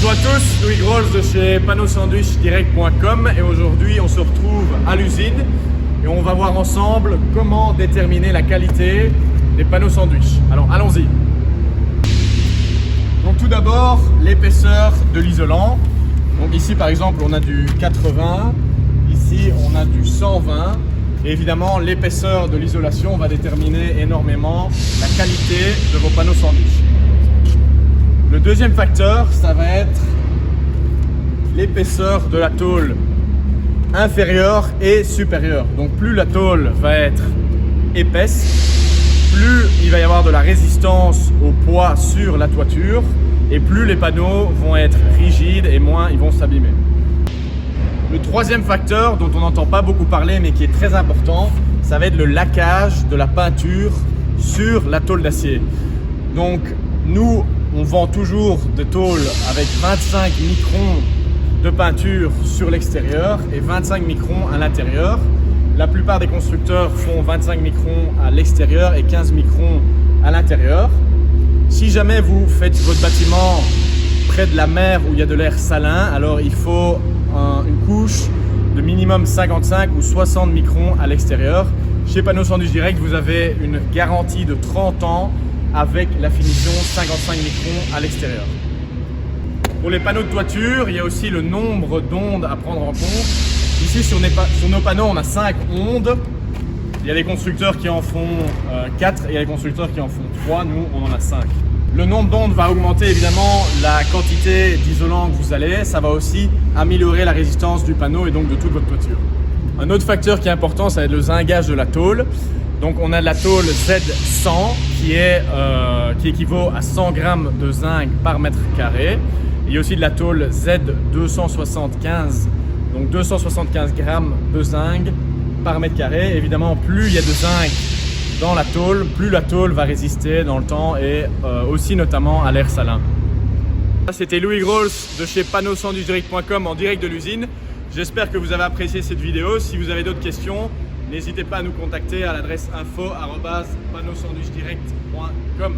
Bonjour à tous, Louis Grols de chez panneausandwichdirect.com et aujourd'hui on se retrouve à l'usine et on va voir ensemble comment déterminer la qualité des panneaux sandwich. Alors allons-y. Donc tout d'abord l'épaisseur de l'isolant. Donc ici par exemple on a du 80, ici on a du 120 et évidemment l'épaisseur de l'isolation va déterminer énormément la qualité de vos panneaux sandwich. Le deuxième facteur, ça va être l'épaisseur de la tôle inférieure et supérieure. Donc plus la tôle va être épaisse, plus il va y avoir de la résistance au poids sur la toiture et plus les panneaux vont être rigides et moins ils vont s'abîmer. Le troisième facteur dont on n'entend pas beaucoup parler mais qui est très important, ça va être le laquage de la peinture sur la tôle d'acier. Donc nous, on vend toujours des tôles avec 25 microns de peinture sur l'extérieur et 25 microns à l'intérieur. La plupart des constructeurs font 25 microns à l'extérieur et 15 microns à l'intérieur. Si jamais vous faites votre bâtiment près de la mer où il y a de l'air salin, alors il faut une couche de minimum 55 ou 60 microns à l'extérieur. Chez Panneaux Sandwich Direct, vous avez une garantie de 30 ans avec la finition 55 microns à l'extérieur. Pour les panneaux de toiture, il y a aussi le nombre d'ondes à prendre en compte. Ici sur nos panneaux, on a 5 ondes. Il y a des constructeurs qui en font 4 et il y a des constructeurs qui en font 3. Nous, on en a 5. Le nombre d'ondes va augmenter évidemment la quantité d'isolant que vous allez. Ça va aussi améliorer la résistance du panneau et donc de toute votre toiture. Un autre facteur qui est important, ça va être le zingage de la tôle. Donc on a la tôle Z100 qui équivaut à 100 grammes de zinc par mètre carré. Il y a aussi de la tôle Z275, donc 275 grammes de zinc par mètre carré. Évidemment, plus il y a de zinc dans la tôle, plus la tôle va résister dans le temps et aussi notamment à l'air salin. C'était Louis Grols de chez panneausandwichdirect.com en direct de l'usine. J'espère que vous avez apprécié cette vidéo. Si vous avez d'autres questions, n'hésitez pas à nous contacter à l'adresse info@panneausandwichdirect.com.